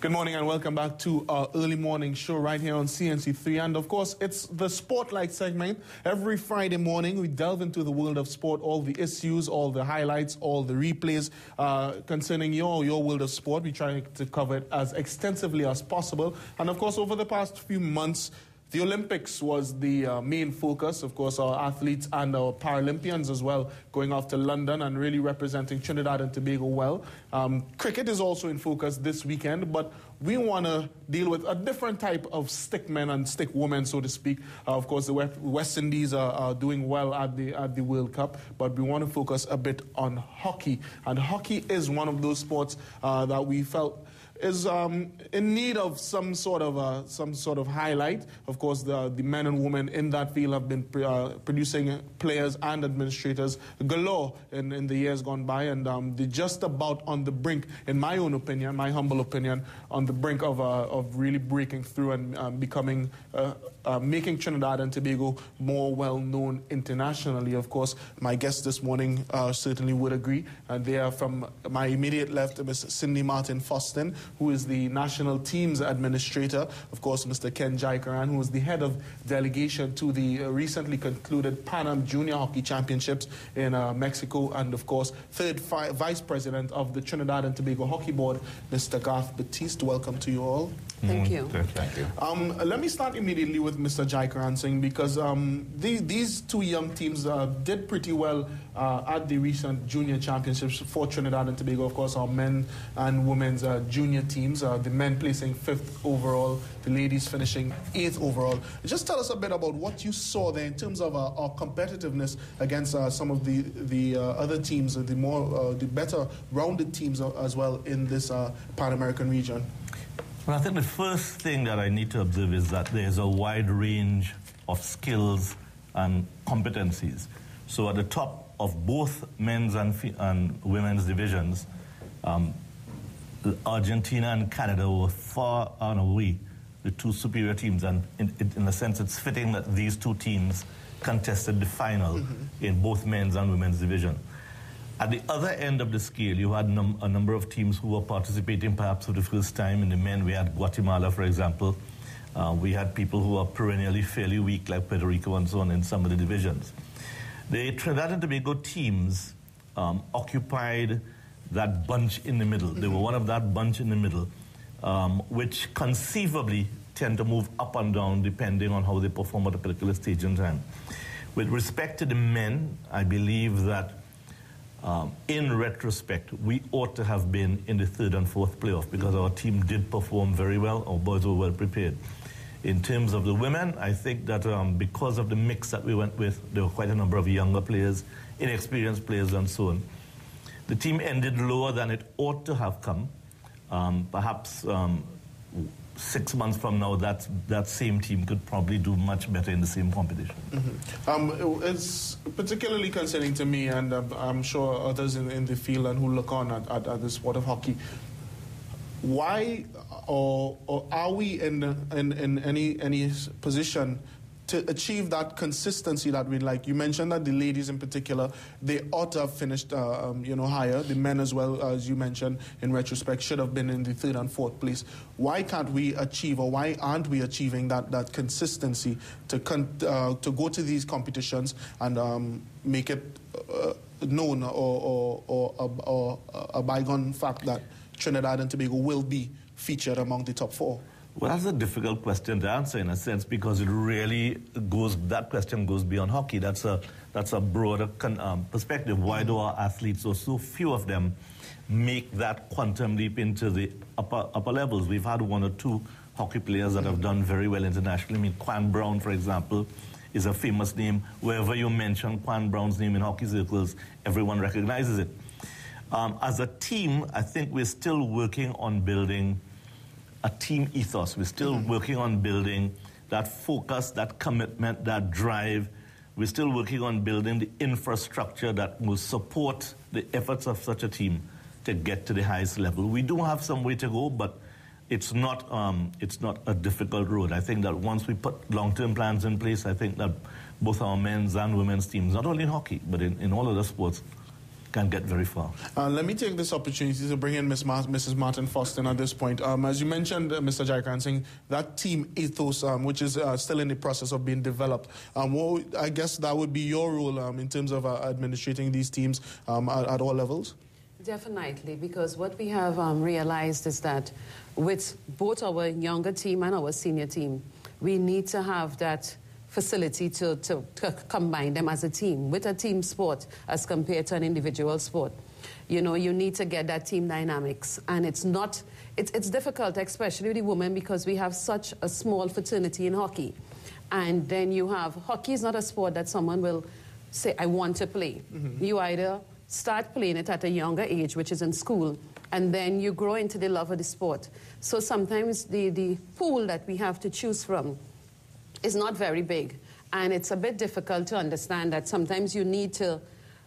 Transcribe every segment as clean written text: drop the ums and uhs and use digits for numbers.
Good morning and welcome back to our early morning show right here on CNC3. And of course, it's the Spotlight segment. Every Friday morning, we delve into the world of sport, all the issues, all the highlights, all the replays concerning your world of sport. We try to cover it as extensively as possible. And of course, over the past few months, the Olympics was the main focus. Of course, our athletes and our Paralympians as well going off to London and really representing Trinidad and Tobago well. Cricket is also in focus this weekend, but we want to deal with a different type of stick men and stick women, so to speak. Of course, the West Indies are doing well at the World Cup, but we want to focus a bit on hockey. And hockey is one of those sports that we felt is in need of some sort of highlight. Of course, the men and women in that field have been producing players and administrators galore in the years gone by, and they're just about on the brink, in my own opinion, my humble opinion, on the brink of really breaking through and becoming, making Trinidad and Tobago more well-known internationally. Of course, my guest this morning certainly would agree. They are from my immediate left, Ms. Cindy Martin-Foston, who is the national teams administrator. Of course, Mr. Ken Jaikaran, who is the head of delegation to the recently concluded Pan Am Junior Hockey Championships in Mexico, and of course, third vice president of the Trinidad and Tobago Hockey Board, Mr. Garth Batiste. Welcome to you all. Thank you. Thank you. Let me start immediately with Mr. Jaikaran Singh, because these two young teams did pretty well at the recent junior championships for Trinidad and Tobago. Of course, our men and women's junior teams, the men placing 5th overall, the ladies finishing 8th overall. Just tell us a bit about what you saw there in terms of our competitiveness against some of the other teams, the better rounded teams as well in this Pan American region. Well, I think the first thing that I need to observe is that there's a wide range of skills and competencies. So at the top of both men's and women's divisions, Argentina and Canada were far and away the two superior teams, and in a sense it's fitting that these two teams contested the final in both men's and women's division. At the other end of the scale, you had a number of teams who were participating perhaps for the first time. In the men, we had Guatemala, for example. We had people who are perennially fairly weak, like Puerto Rico and so on, in some of the divisions. The Trinidad and Tobago teams occupied that bunch in the middle. They were one of that bunch in the middle, which conceivably tend to move up and down depending on how they perform at a particular stage in time. With respect to the men, I believe that in retrospect, we ought to have been in the 3rd and 4th playoff because our team did perform very well. Our boys were well prepared. In terms of the women, I think that because of the mix that we went with, there were quite a number of younger players, inexperienced players, and so on. The team ended lower than it ought to have come. Perhaps 6 months from now, that same team could probably do much better in the same competition. It's particularly concerning to me, and I'm sure others in the field and who look on at the sport of hockey. Why or are we in any position to achieve that consistency that we like? You mentioned that the ladies in particular, they ought to have finished higher. The men as well, as you mentioned, in retrospect, should have been in the 3rd and 4th place. Why can't we achieve, or why aren't we achieving that consistency to go to these competitions and make it known or a bygone fact that Trinidad and Tobago will be featured among the top 4? Well, that's a difficult question to answer in a sense, because it really that question goes beyond hockey. That's a broader perspective. Why do our athletes, or so few of them, make that quantum leap into the upper levels? We've had 1 or 2 hockey players that have done very well internationally. I mean, Quan Brown, for example, is a famous name. Wherever you mention Quan Brown's name in hockey circles, everyone recognizes it. As a team, I think we're still working on building a team ethos. We're still working on building that focus, that commitment, that drive. We're still working on building the infrastructure that will support the efforts of such a team to get to the highest level. We do have some way to go, but it's not a difficult road. I think that once we put long-term plans in place, I think that both our men's and women's teams, not only in hockey, but in all other sports, can get very far. Let me take this opportunity to bring in Mrs. Martin Foster at this point. As you mentioned, Mr. Jaikan Singh, that team ethos, which is still in the process of being developed, I guess that would be your role in terms of administrating these teams at all levels? Definitely, because what we have realized is that with both our younger team and our senior team, we need to have that facility to combine them as a team, with a team sport as compared to an individual sport. You know, you need to get that team dynamics, and it's difficult, especially with the women, because we have such a small fraternity in hockey. And then you have, hockey is not a sport that someone will say, I want to play. Mm-hmm. You either start playing it at a younger age, which is in school, and then you grow into the love of the sport. So sometimes the pool that we have to choose from is not very big, and it's a bit difficult to understand that sometimes you need to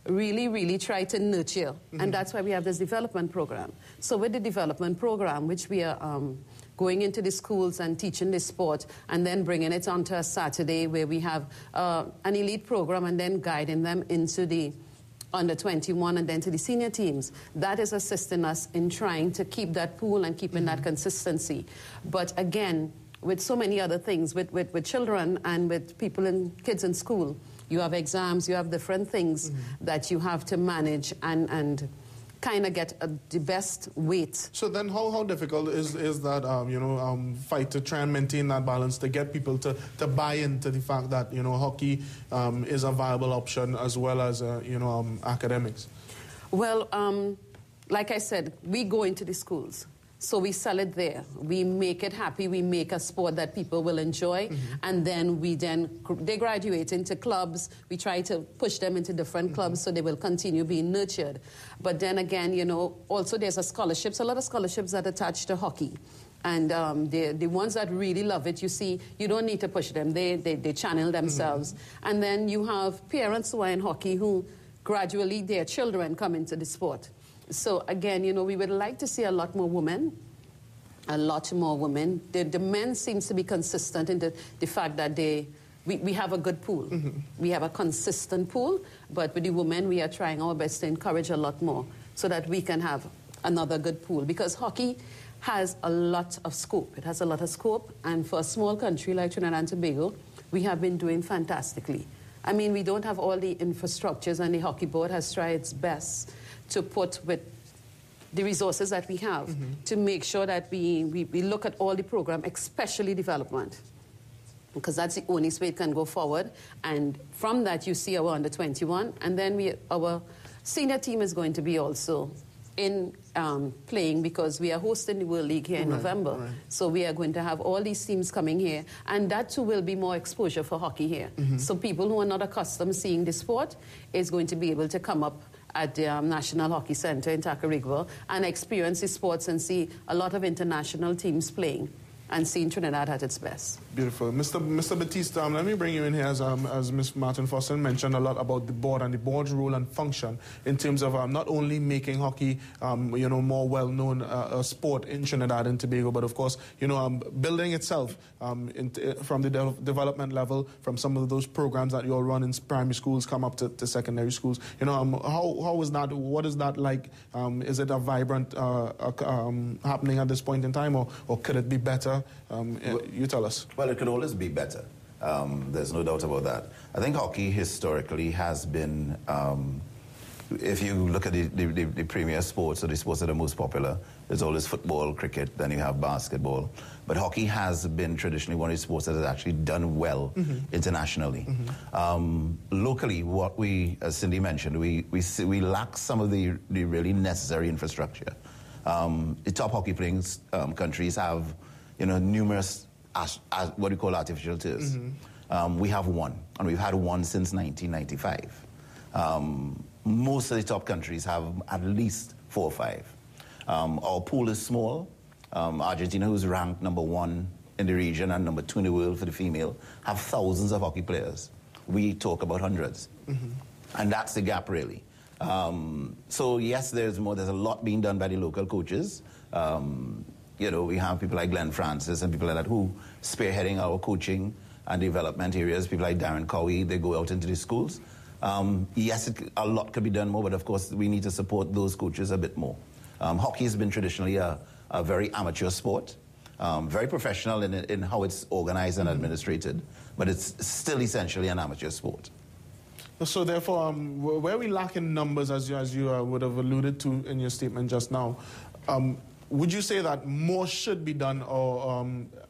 really, really try to nurture, and that's why we have this development program. So with the development program, which we are going into the schools and teaching this sport, and then bringing it onto a Saturday where we have an elite program, and then guiding them into the under 21 and then to the senior teams. That is assisting us in trying to keep that pool and keeping that consistency. But again, with so many other things, with children and with kids in school, you have exams, you have different things that you have to manage and kind of get the best weight. So then how difficult is that, fight to try and maintain that balance, to get people to buy into the fact that, hockey is a viable option as well as, academics? Well, like I said, we go into the schools. So we sell it there. We make it happy. We make a sport that people will enjoy. And then they graduate into clubs. We try to push them into different clubs so they will continue being nurtured. But then again, also there's a lot of scholarships that attach to hockey. And the ones that really love it, you see, you don't need to push them. They channel themselves. And then you have parents who are in hockey who gradually their children come into the sport. So again, we would like to see a lot more women. The men seems to be consistent in the fact that we have a good pool. We have a consistent pool, but with the women, we are trying our best to encourage a lot more so that we can have another good pool, because hockey has a lot of scope. It has a lot of scope, and for a small country like Trinidad and Tobago, we have been doing fantastically. I mean, we don't have all the infrastructures, and the hockey board has tried its best to put with the resources that we have to make sure that we look at all the program, especially development, because that's the only way it can go forward. And from that, you see our under 21, and then our senior team is going to be also in playing, because we are hosting the World League here in November. Right. So we are going to have all these teams coming here, and that too will be more exposure for hockey here. So people who are not accustomed to seeing the sport is going to be able to come up at the National Hockey Center in Tacarigua and experience the sports and see a lot of international teams playing and seeing Trinidad at its best. Beautiful. Mr. Batista, let me bring you in here as Ms. Martin Foster mentioned a lot about the board and the board's role and function in terms of not only making hockey, more well-known a sport in Trinidad and Tobago, but of course, building itself from the development level, from some of those programs that you all run in primary schools, come up to secondary schools. How is that? What is that like? Is it a vibrant happening at this point in time, or could it be better? You tell us. Well, it could always be better. There's no doubt about that. I think hockey historically has been, if you look at the premier sports, or the sports that are most popular, there's always football, cricket, then you have basketball. But hockey has been traditionally one of the sports that has actually done well internationally. Locally, what we, as Cindy mentioned, we lack some of the really necessary infrastructure. The top hockey playing countries have numerous what we call artificial turfs. We have one, and we've had one since 1995. Most of the top countries have at least 4 or 5. Our pool is small. Argentina, who's ranked #1 in the region and #2 in the world for the female, have thousands of hockey players. We talk about hundreds. And that's the gap, really. So yes, there's more. There's a lot being done by the local coaches. We have people like Glenn Francis and people like that who spearheading our coaching and development areas. People like Darren Cowie, they go out into the schools. Yes, a lot could be done more, but of course we need to support those coaches a bit more. Hockey has been traditionally a very amateur sport, very professional in how it's organized and administrated, but it's still essentially an amateur sport. So therefore, where we lack in numbers, as you would have alluded to in your statement just now, would you say that more should be done, or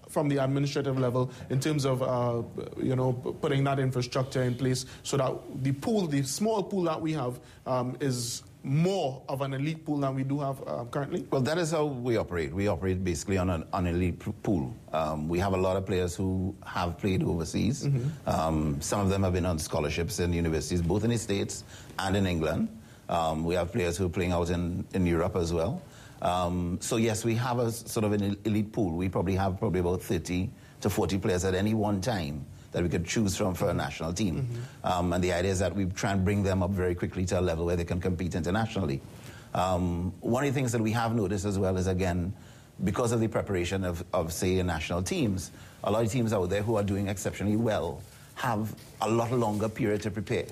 from the administrative level, in terms of putting that infrastructure in place, so that the small pool that we have, is more of an elite pool than we do have currently? Well, that is how we operate. We operate basically on an elite pool. We have a lot of players who have played overseas. Some of them have been on scholarships in universities, both in the States and in England. We have players who are playing out in Europe as well. So yes, we have a sort of an elite pool. We probably have about 30 to 40 players at any one time that we could choose from for a national team. And the idea is that we try and bring them up very quickly to a level where they can compete internationally. One of the things that we have noticed as well is, again, because of the preparation of say, national teams, a lot of teams out there who are doing exceptionally well have a lot longer period to prepare.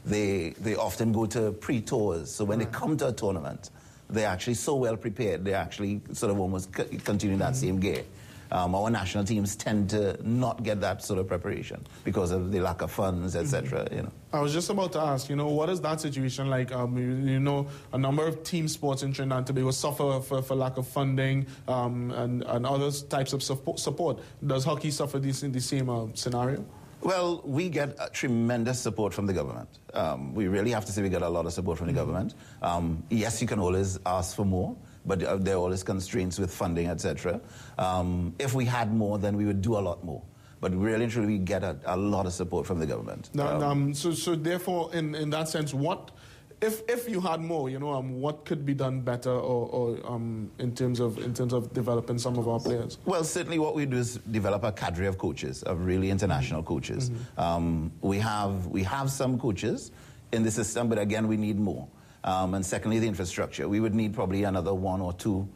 They often go to pre-tours, so when they come to a tournament, they're actually so well prepared, they actually sort of almost continue that same gear. Our national teams tend to not get that sort of preparation because of the lack of funds, etc. I was just about to ask, what is that situation like? A number of team sports in Trinidad and Tobago suffer for lack of funding and other types of support. Does hockey suffer the same scenario? Well, we get tremendous support from the government. We really have to say we get a lot of support from the government. Yes, you can always ask for more, but there are always constraints with funding, etc. If we had more, then we would do a lot more. But really and truly, we get a lot of support from the government. So therefore, in that sense, if you had more, what could be done better, or in terms of developing some of our players? Well, certainly what we do is develop a cadre of coaches, of really international coaches. We have some coaches in the system, but again, we need more. And secondly, the infrastructure. We would need probably another 1 or 2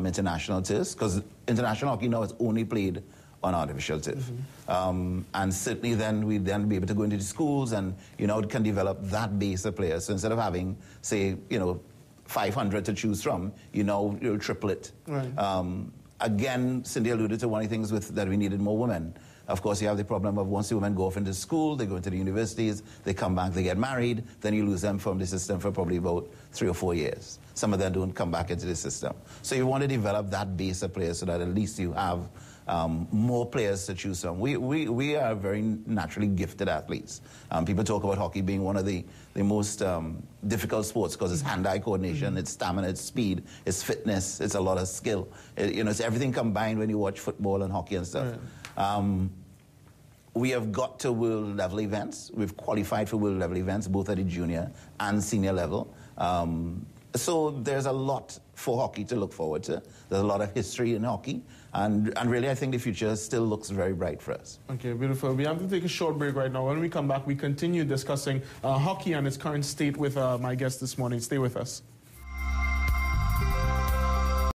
international turfs, because international hockey now is only played on artificial turf. And certainly then we'd then be able to go into the schools and, it can develop that base of players. So instead of having, say, 500 to choose from, you'll triple it. Right. Again, Cindy alluded to one of the things that we needed more women. Of course, you have the problem of once the women go off into school, they go into the universities, they come back, they get married, then you lose them from the system for probably about 3 or 4 years. Some of them don't come back into the system. So you want to develop that base of players so that at least you have more players to choose from. We are very naturally gifted athletes. People talk about hockey being one of the most difficult sports because it's hand-eye coordination, it's stamina, it's speed, it's fitness, it's a lot of skill. It's everything combined when you watch football and hockey and stuff. Right. We have got to world-level events. We've qualified for world-level events, both at the junior and senior level. So there's a lot for hockey to look forward to. There's a lot of history in hockey. And really, I think the future still looks very bright for us. Okay, beautiful. We have to take a short break right now. When we come back, we continue discussing hockey and its current state with my guest this morning. Stay with us.